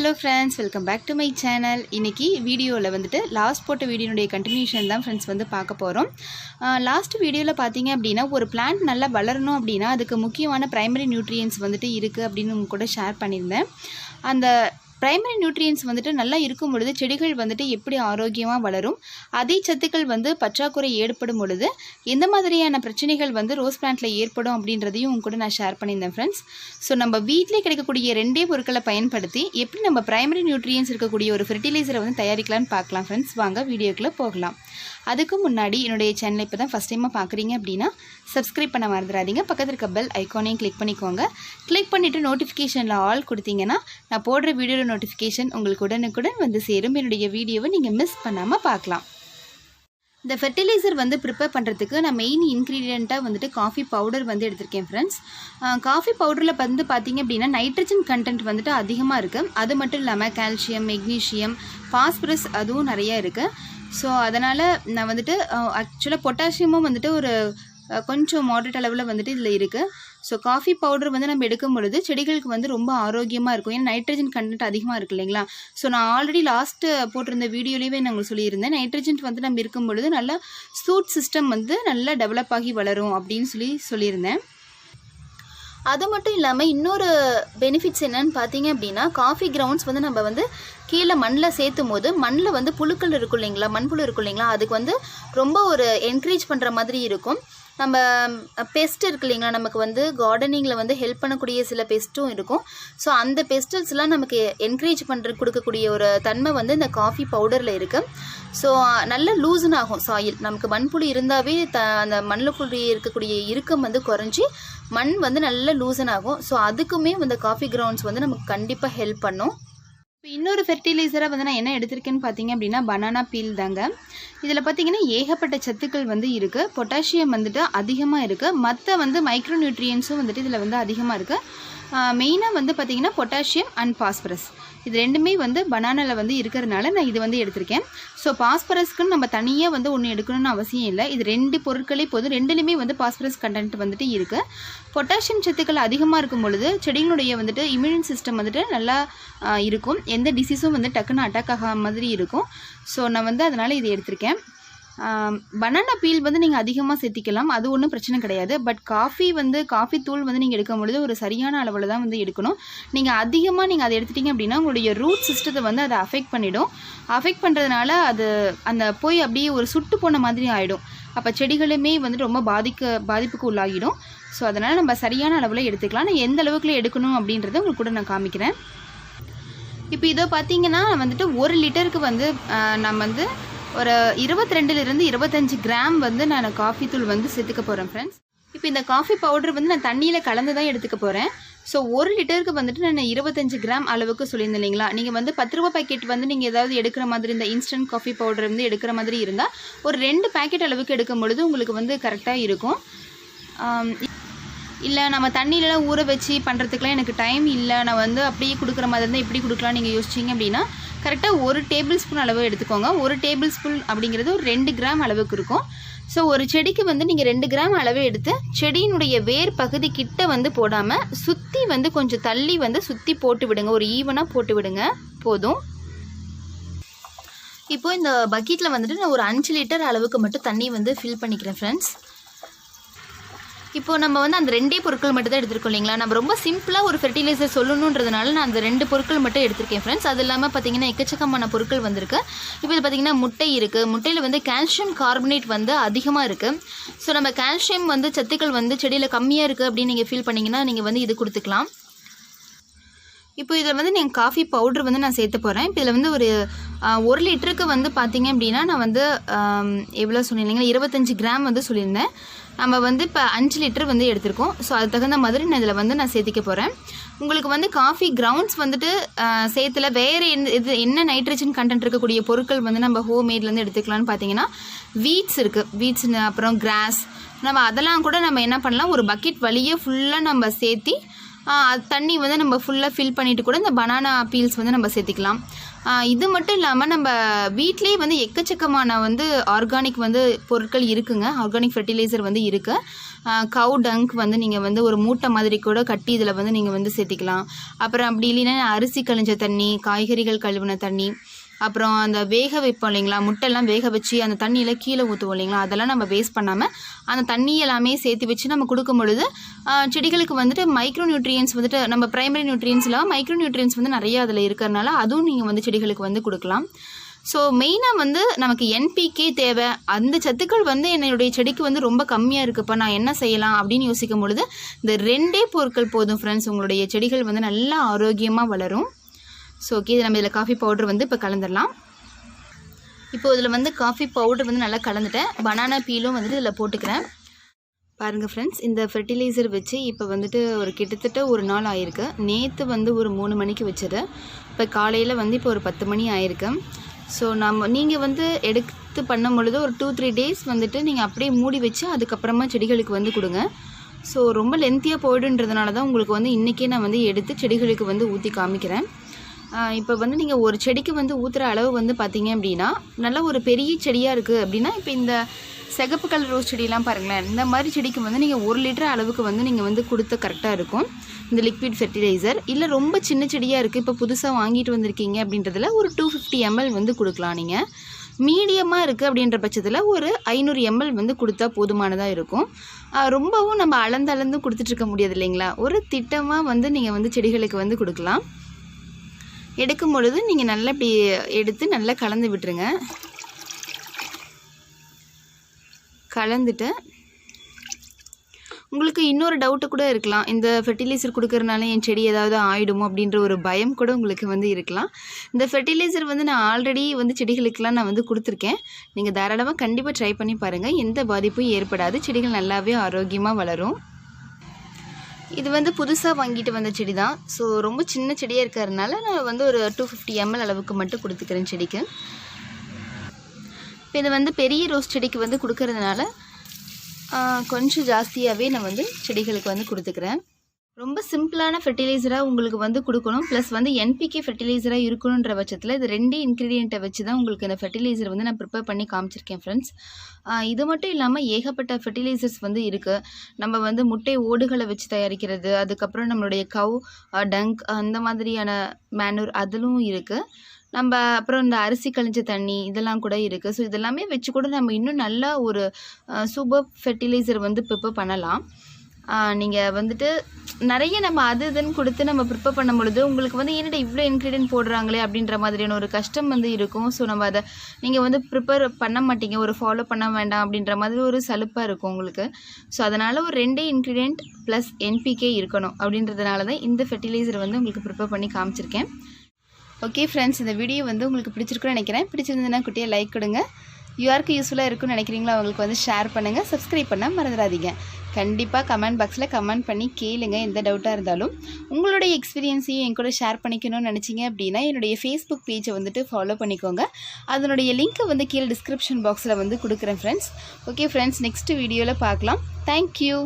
Hello friends, welcome back to my channel. இன்னைக்கு வீடியோல வந்துட்டு லாஸ்ட் போட்ட வீடியோனுடைய கண்டினியூஷன் தான் फ्रेंड्स வந்து பார்க்க போறோம். லாஸ்ட் வீடியோல பாத்தீங்க அப்படினா ஒரு பிளான்ட் நல்லா வளரணும் அப்படினா அதுக்கு முக்கியமான பிரைமரி நியூட்ரியன்ட்ஸ் வந்துட்டு இருக்கு அப்படினு உங்க கூட ஷேர் பண்ணிருந்தேன். அந்த பிரைமரி நியூட்ரியன்ட்ஸ் வந்துட்டு நல்லா இருக்கும் பொழுது செடிகள் வந்துட்டு எப்படி ஆரோக்கியமா வளரும், அதே சத்துக்கள் வந்து பற்றாக்குறை ஏற்படும் பொழுது எந்த மாதிரியான பிரச்சனைகள் வந்து ரோஸ் பிளான்ட்ல ஏற்படும் அப்படின்றதையும் உங்க கூட நான் ஷேர் பண்ணியிருந்தேன் फ्रेंड्स. ஸோ நம்ம வீட்டிலே கிடைக்கக்கூடிய ரெண்டே பொருட்களை பயன்படுத்தி எப்படி நம்ம பிரைமரி நியூட்ரியன்ட்ஸ் இருக்கக்கூடிய ஒரு ஃபெர்டிலைசரை வந்து தயாரிக்கலாம்னு பார்க்கலாம் फ्रेंड्स. வாங்க வீடியோக்குள்ள போகலாம். அதுக்கு முன்னாடி என்னுடைய சேனலை இப்போ தான் ஃபஸ்ட் டைமாக பார்க்குறீங்க அப்படின்னா சப்ஸ்கிரைப் பண்ண மறந்துடாதீங்க. பக்கத்தில் இருக்க பெல் ஐக்கானையும் கிளிக் பண்ணிக்கோங்க. கிளிக் பண்ணிவிட்டு நோட்டிஃபிகேஷனில் ஆல் கொடுத்தீங்கன்னா நான் போடுற வீடியோட நோட்டிஃபிகேஷன் உங்களுக்கு உடனுக்குடன் வந்து சேரும். என்னுடைய வீடியோவை நீங்கள் மிஸ் பண்ணாமல் பார்க்கலாம். இந்த ஃபெர்டிலைசர் வந்து ப்ரிப்பேர் பண்ணுறதுக்கு நான் மெயின் இன்க்ரீடியண்ட்டாக வந்துட்டு காஃபி பவுடர் வந்து எடுத்திருக்கேன் ஃப்ரெண்ட்ஸ். காஃபி பவுடரில் வந்து பார்த்திங்க அப்படின்னா நைட்ரஜன் கண்டென்ட் வந்துட்டு அதிகமாக இருக்குது. அது மட்டும் இல்லாமல் கால்சியம், மெக்னீஷியம், பாஸ்பரஸ் அதுவும் நிறையா இருக்குது. ஸோ அதனால் நான் வந்துட்டு ஆக்சுவலாக பொட்டாசியமும் வந்துட்டு ஒரு கொஞ்சம் மாடரேட் அளவில் வந்துட்டு இதில் இருக்குது. ஸோ காஃபி பவுடர் வந்து நம்ம எடுக்கும் பொழுது செடிகளுக்கு வந்து ரொம்ப ஆரோக்கியமாக இருக்கும். ஏன்னா நைட்ரஜன் கண்டென்ட் அதிகமாக இருக்குது இல்லைங்களா. ஸோ நான் ஆல்ரெடி லாஸ்ட்டு போட்டிருந்த வீடியோலேயே நாங்கள் சொல்லியிருந்தேன், நைட்ரஜன் வந்து நம்ம இருக்கும் பொழுது நல்லா சூட் சிஸ்டம் வந்து நல்லா டெவலப் ஆகி வளரும் அப்படின்னு சொல்லியிருந்தேன். அது மட்டும் இல்லாமல் இன்னொரு பெனிஃபிட்ஸ் என்னன்னு பார்த்தீங்க அப்படின்னா காஃபி கிரவுண்ட்ஸ் வந்து நம்ம வந்து கீழே மண்ணில் சேர்த்தும் போது மண்ணில் வந்து புழுக்கள் இருக்கும் இல்லைங்களா, மண்புழு இருக்கும் இல்லைங்களா, அதுக்கு வந்து ரொம்ப ஒரு என்கரேஜ் பண்ணுற மாதிரி இருக்கும். நம்ம பெஸ்ட் இருக்கு இல்லைங்களா, நமக்கு வந்து கார்டனிங்கில் வந்து ஹெல்ப் பண்ணக்கூடிய சில பெஸ்ட்டும் இருக்கும். ஸோ அந்த பெஸ்டல்ஸ்லாம் நமக்கு என்கரேஜ் கொடுக்கக்கூடிய ஒரு தன்மை வந்து இந்த காஃபி பவுடரில் இருக்குது. ஸோ நல்ல லூசன் ஆகும் சாயில். நமக்கு மண்புழு இருந்தாவே அந்த மண்ணுக்குள்ளே இருக்கக்கூடிய இறுக்கம் வந்து குறைஞ்சி மண் வந்து நல்ல லூசன் ஆகும். ஸோ அதுக்குமே இந்த காஃபி கிரவுண்ட்ஸ் வந்து நமக்கு கண்டிப்பாக ஹெல்ப் பண்ணும். இப்போ இன்னொரு ஃபெர்டிலைசராக வந்து நான் என்ன எடுத்திருக்கேன்னு பார்த்தீங்க அப்படின்னா பனானா பீல் தாங்க. இதில் பார்த்தீங்கன்னா ஏகப்பட்ட சத்துக்கள் வந்து இருக்குது. பொட்டாசியம் வந்துட்டு அதிகமாக இருக்குது. மற்ற வந்து மைக்ரோ நியூட்ரியன்ஸும் வந்துட்டு இதில் வந்து அதிகமாக இருக்குது. மெயினாக வந்து பார்த்திங்கன்னா பொட்டாசியம் அண்ட் பாஸ்பரஸ் இது ரெண்டுமே வந்து பனானாவில் வந்து இருக்கிறதுனால நான் இது வந்து எடுத்திருக்கேன். ஸோ பாஸ்பரஸ்க்குன்னு நம்ம தனியாக வந்து ஒன்று எடுக்கணும்னு அவசியம் இல்லை. இது ரெண்டு பொருட்களே போதும். ரெண்டுலேயுமே வந்து பாஸ்பரஸ் கண்டென்ட் வந்துட்டு இருக்குது. பொட்டாசியம் சத்துக்கள் அதிகமாக இருக்கும் பொழுது செடிகளுடைய வந்துட்டு இம்யூன் சிஸ்டம் வந்துட்டு நல்லா இருக்கும். எந்த டிசீஸும் வந்து டக்குன்னு அட்டாக் ஆகாத மாதிரி இருக்கும். ஸோ நான் வந்து அதனால் இதை எடுத்திருக்கேன். பனானா பீல் வந்து நீங்கள் அதிகமாக சேர்த்திக்கலாம், அது ஒன்றும் பிரச்சனை கிடையாது. பட் காஃபி தூள் வந்து நீங்கள் எடுக்கும் பொழுது ஒரு சரியான அளவில் தான் வந்து எடுக்கணும். நீங்கள் அதிகமாக அதை எடுத்துட்டிங்க அப்படின்னா உங்களுடைய ரூட் சிஸ்டத்தை வந்து அதை அஃபெக்ட் பண்ணிடும். அஃபெக்ட் பண்ணுறதுனால அது அந்த போய் அப்படியே ஒரு சுட்டு போன மாதிரி ஆகிடும். அப்போ செடிகளுமே வந்துட்டு ரொம்ப பாதிப்புக்கு உள்ளாகிடும். ஸோ அதனால் நம்ம சரியான அளவில் எடுத்துக்கலாம். நான் எந்த அளவுக்குள்ள எடுக்கணும் அப்படின்றத உங்களுக்கு கூட நான் காமிக்கிறேன். இப்போ இதை பார்த்தீங்கன்னா வந்துட்டு 1 லிட்டருக்கு வந்து நம்ம வந்து ஒரு 22 to 25 கிராம் வந்து நான் காஃபி தூள் வந்து சேர்த்துக்க போகிறேன் ஃப்ரெண்ட்ஸ். இப்போ இந்த காஃபி பவுடர் வந்து நான் தண்ணியில் கலந்து தான் எடுத்துக்க போகிறேன். ஸோ 1 லிட்டருக்கு வந்துட்டு நான் 25 கிராம் அளவுக்கு சொல்லியிருந்தேன் இல்லைங்களா. நீங்கள் வந்து 10 ரூபா பேக்கெட் வந்து நீங்கள் ஏதாவது எடுக்கிற மாதிரி இந்த இன்ஸ்டன்ட் காஃபி பவுடர் வந்து எடுக்கிற மாதிரி இருந்தால் ஒரு 2 பேக்கெட் அளவுக்கு எடுக்கும் பொழுது உங்களுக்கு வந்து கரெக்டாக இருக்கும். இல்லை நம்ம தண்ணியிலலாம் ஊற வச்சு பண்ணுறதுக்குலாம் எனக்கு டைம் இல்லை, நான் வந்து அப்படியே கொடுக்குற மாதிரி இருந்தால் எப்படி கொடுக்கலாம் நீங்கள் யோசிச்சிங்க அப்படின்னா கரெக்டாக 1 டேபிள் ஸ்பூன் அளவு எடுத்துக்கோங்க. 1 டேபிள் ஸ்பூன் அப்படிங்கிறது ஒரு 2 கிராம் அளவுக்கு இருக்கும். ஸோ ஒரு செடிக்கு வந்து நீங்கள் 2 கிராம் அளவு எடுத்து செடியினுடைய வேர் பகுதி கிட்ட வந்து போடாமல் சுற்றி வந்து கொஞ்சம் தள்ளி வந்து சுற்றி போட்டு விடுங்க. ஒரு ஈவனாக போட்டு விடுங்க போதும். இப்போது இந்த பக்கெட்டில் வந்துட்டு நான் ஒரு 5 லிட்டர் அளவுக்கு மட்டும் தண்ணி வந்து ஃபில் பண்ணிக்கிறேன் ஃப்ரெண்ட்ஸ். இப்போது நம்ம வந்து அந்த 2 பொருட்கள் மட்டும் தான் எடுத்துருக்கோம் இல்லைங்களா. நம்ம ரொம்ப சிம்பிளாக ஒரு ஃபெர்டிலைசர் சொல்லணுன்றதுனால நான் அந்த 2 பொருட்கள் மட்டும் எடுத்திருக்கேன் ஃப்ரெண்ட்ஸ். அது இல்லாமல் பார்த்தீங்கன்னா எக்கச்சக்கமான பொருட்கள் வந்திருக்கு. இப்போ இது பார்த்தீங்கன்னா முட்டை இருக்குது. முட்டையில் வந்து கால்சியம் கார்பனேட் வந்து அதிகமாக இருக்குது. ஸோ நம்ம கால்சியம் வந்து சத்துக்கள் வந்து செடியில் கம்மியாக இருக்குது அப்படின்னு நீங்கள் ஃபீல் பண்ணிங்கன்னா நீங்கள் வந்து இது கொடுத்துக்கலாம். இப்போ இதில் வந்து நீங்கள் காஃபி பவுட்ரு வந்து நான் சேர்த்து போகிறேன். இப்போ இதில் வந்து ஒரு 1 லிட்டருக்கு வந்து பார்த்தீங்க அப்படின்னா நான் வந்து எவ்வளோ சொல்லியிருந்தீங்கன்னா 25 கிராம் வந்து சொல்லியிருந்தேன். நம்ம வந்து இப்போ 5 லிட்டர் வந்து எடுத்திருக்கோம். ஸோ அது தகுந்த மாதிரி நான் இதில் வந்து நான் சேர்த்திக்க போகிறேன். உங்களுக்கு வந்து காஃபி கிரவுண்ட்ஸ் வந்துட்டு சேர்த்துல வேறு என்ன நைட்ரஜன் கண்டென்ட் இருக்கக்கூடிய பொருட்கள் வந்து நம்ம ஹோம்மேட்லேருந்து எடுத்துக்கலான்னு பார்த்தீங்கன்னா வீட்ஸ் இருக்குது. வீட்ஸ் அப்புறம் கிராஸ் நம்ம அதெல்லாம் கூட நம்ம என்ன பண்ணலாம், ஒரு பக்கெட் வழியே ஃபுல்லாக நம்ம சேர்த்தி தண்ணி வந்து நம்ம ஃபுல்லாக ஃபில் பண்ணிவிட்டு கூட இந்த பனானா பீல்ஸ் வந்து நம்ம சேர்த்திக்கலாம். இது மட்டும் இல்லாமல் நம்ம வீட்லேயே வந்து எக்கச்சக்கமான வந்து ஆர்கானிக் வந்து பொருட்கள் இருக்குங்க. ஆர்கானிக் ஃபெர்டிலைசர் வந்து இருக்குது. கவு டங்க் வந்து நீங்கள் வந்து ஒரு மூட்டை மாதிரி கூட கட்டி இதில் வந்து நீங்கள் வந்து சேர்த்திக்கலாம். அப்புறம் அப்படி இல்லைன்னா அரிசி கழிஞ்ச தண்ணி, காய்கறிகள் கழுவின தண்ணி, அப்புறம் அந்த வேக வைப்போம் இல்லைங்களா, முட்டையெல்லாம் வேக வச்சு அந்த தண்ணியில் கீழே ஊற்றுவோம் இல்லைங்களா, அதெல்லாம் நம்ம வேஸ்ட் பண்ணாமல் அந்த தண்ணி எல்லாமே சேர்த்து வச்சு நம்ம கொடுக்கும் பொழுது செடிகளுக்கு வந்துட்டு மைக்ரோ நியூட்ரியன்ஸ் வந்துட்டு நம்ம ப்ரைமரி நியூட்ரியன்ஸில் மைக்ரோ நியூட்ரியன்ஸ் வந்து நிறையா அதில் இருக்கிறதுனால அதுவும் நீங்கள் வந்து செடிகளுக்கு வந்து கொடுக்கலாம். ஸோ மெயினாக வந்து நமக்கு NPK தேவை. அந்த சத்துக்கள் வந்து என்னுடைய செடிக்கு வந்து ரொம்ப கம்மியாக இருக்குப்பா, நான் என்ன செய்யலாம் அப்படின்னு யோசிக்கும் பொழுது இந்த 2 பொருட்கள் போதும் ஃப்ரெண்ட்ஸ், உங்களுடைய செடிகள் வந்து நல்லா ஆரோக்கியமாக வளரும். ஸோ ஓகே, இது நம்ம இதில் காஃபி பவுடர் வந்து இப்போ கலந்துடலாம். இப்போ இதில் வந்து காஃபி பவுடர் வந்து நல்லா கலந்துட்டேன். பனானா பீலும் வந்துட்டு இதில் போட்டுக்கிறேன். பாருங்கள் ஃப்ரெண்ட்ஸ், இந்த ஃபெர்டிலைசர் வச்சு இப்போ வந்துட்டு ஒரு கிட்டத்தட்ட ஒரு நாள் ஆயிருக்கு. நேற்று வந்து ஒரு 3 மணிக்கு வச்சது, இப்போ காலையில் வந்து இப்போ ஒரு 10 மணி ஆயிருக்கு. ஸோ நீங்கள் வந்து எடுத்து பண்ணும் பொழுது ஒரு 2-3 டேஸ் வந்துட்டு நீங்கள் அப்படியே மூடி வச்சு அதுக்கப்புறமா செடிகளுக்கு வந்து கொடுங்க. ஸோ ரொம்ப லென்த்தியாக போய்டுன்றதுனால தான் உங்களுக்கு வந்து இன்றைக்கே நான் வந்து எடுத்து செடிகளுக்கு வந்து ஊற்றி காமிக்கிறேன். இப்போ வந்து நீங்கள் ஒரு செடிக்கு வந்து ஊற்றுற அளவு வந்து பார்த்தீங்க அப்படின்னா, நல்ல ஒரு பெரிய செடியாக இருக்குது அப்படின்னா, இப்போ இந்த சிகப்பு கலர் ரோஸ் செடியெல்லாம் பாருங்களேன், இந்த மாதிரி செடிக்கு வந்து நீங்கள் 1 லிட்டர் அளவுக்கு வந்து நீங்கள் வந்து கொடுத்து கரெக்டாக இருக்கும் இந்த லிக்விட் ஃபெர்டிலைசர். இல்லை ரொம்ப சின்ன செடியாக இருக்குது, இப்போ புதுசாக வாங்கிட்டு வந்திருக்கீங்க அப்படின்றதுல ஒரு 250 ml வந்து கொடுக்கலாம். நீங்கள் மீடியமாக இருக்குது அப்படின்ற பட்சத்தில் ஒரு 500 ml வந்து கொடுத்தா போதுமானதாக இருக்கும். ரொம்பவும் நம்ம அளந்து கொடுத்துட்ருக்க முடியாது இல்லைங்களா, ஒரு திட்டமாக வந்து நீங்கள் வந்து செடிகளுக்கு வந்து கொடுக்கலாம். எடுக்கும் பொழுது நீங்கள் நல்லா இப்படி எடுத்து நல்லா கலந்து விட்டுருங்க. கலந்துட்டு உங்களுக்கு இன்னொரு டவுட்டு கூட இருக்கலாம், இந்த ஃபெர்டிலைசர் கொடுக்கறனால என் செடி ஏதாவது ஆகிடுமோ அப்படின்ற ஒரு பயம் கூட உங்களுக்கு வந்து இருக்கலாம். இந்த ஃபெர்டிலைசர் வந்து நான் ஆல்ரெடி வந்து செடிகளுக்கெலாம் நான் வந்து கொடுத்துருக்கேன். நீங்கள் தாராளமாக கண்டிப்பாக ட்ரை பண்ணி பாருங்கள், எந்த பாதிப்பும் ஏற்படாது, செடிகள் நல்லாவே ஆரோக்கியமாக வளரும். இது வந்து புதுசாக வாங்கிட்டு வந்த செடி தான். ஸோ ரொம்ப சின்ன செடியாக இருக்கிறதுனால நான் வந்து ஒரு 250 ml அளவுக்கு மட்டும் கொடுத்துக்கிறேன் செடிக்கு. இப்போ இது வந்து பெரிய ரோஸ் செடிக்கு வந்து கொடுக்கறதுனால கொஞ்சம் ஜாஸ்தியாகவே நான் வந்து செடிகளுக்கு வந்து கொடுத்துக்கிறேன். ரொம்ப சிம்பிளான ஃபெர்டிலைசராக உங்களுக்கு வந்து கொடுக்கணும், ப்ளஸ் வந்து NPK ஃபெர்டிலைசராக இருக்கணுன்ற பட்சத்தில் இது 2 இன்க்ரீடியண்ட்டை வச்சு தான் உங்களுக்கு இந்த ஃபெர்டிலைசர் வந்து நான் ப்ரிப்பேர் பண்ணி காமிச்சிருக்கேன் ஃப்ரெண்ட்ஸ். இது மட்டும் இல்லாமல் ஏகப்பட்ட ஃபெர்டிலைசர்ஸ் வந்து இருக்குது. நம்ம வந்து முட்டை ஓடுகளை வச்சு தயாரிக்கிறது, அதுக்கப்புறம் நம்மளுடைய கவ் டங்க் அந்த மாதிரியான மேனூர் அதிலும் இருக்குது. நம்ம அப்புறம் இந்த அரிசி கழிஞ்ச தண்ணி இதெல்லாம் கூட இருக்குது. ஸோ இதெல்லாமே வச்சு கூட நம்ம இன்னும் நல்லா ஒரு சூப்பர் ஃபெர்டிலைசர் வந்து ப்ரிப்பேர் பண்ணலாம். நீங்கள் வந்துட்டு நிறைய நம்ம அது இதுன்னு கொடுத்து நம்ம ப்ரிப்பேர் பண்ணும் பொழுது உங்களுக்கு வந்து என்னடா இவ்வளோ இன்க்ரீடியன்ட் போடுறாங்களே அப்படின்ற மாதிரியான ஒரு கஷ்டம் வந்து இருக்கும். ஸோ நம்ம அதை நீங்கள் வந்து ப்ரிப்பேர் பண்ண மாட்டீங்க, ஒரு ஃபாலோ பண்ண வேண்டாம் அப்படின்ற மாதிரி ஒரு சலுப்பாக இருக்கும் உங்களுக்கு. ஸோ அதனால் ஒரு 2 இன்க்ரீடியன்ட் ப்ளஸ் NPK இருக்கணும் அப்படின்றதுனால தான் இந்த ஃபெர்டிலைசர் வந்து உங்களுக்கு ப்ரிப்பேர் பண்ணி காமிச்சிருக்கேன். ஓகே ஃப்ரெண்ட்ஸ், இந்த வீடியோ வந்து உங்களுக்கு பிடிச்சிருக்குன்னு நினைக்கிறேன். பிடிச்சிருந்ததுன்னா குட்டியாக லைக் கொடுங்க. யாருக்கு யூஸ்ஃபுல்லாக இருக்குன்னு நினைக்கிறீங்களோ அவங்களுக்கு வந்து ஷேர் பண்ணுங்கள். சப்ஸ்கிரைப் பண்ண மறந்துடாதீங்க. கண்டிப்பாக கமெண்ட் பாக்ஸில் கமெண்ட் பண்ணி கேளுங்க, எந்த டவுட்டாக இருந்தாலும். உங்களுடைய எக்ஸ்பீரியன்ஸையும் என் கூட ஷேர் பண்ணிக்கணும்னு நினச்சிங்க அப்படின்னா என்னுடைய ஃபேஸ்புக் பேஜை வந்துட்டு ஃபாலோ பண்ணிக்கோங்க. அதனுடைய லிங்க்கை வந்து கீழே டிஸ்கிரிப்ஷன் பாக்ஸில் வந்து கொடுக்குறேன் ஃப்ரெண்ட்ஸ். ஓகே ஃப்ரெண்ட்ஸ், நெக்ஸ்ட் வீடியோவில் பார்க்கலாம். தேங்க்யூ.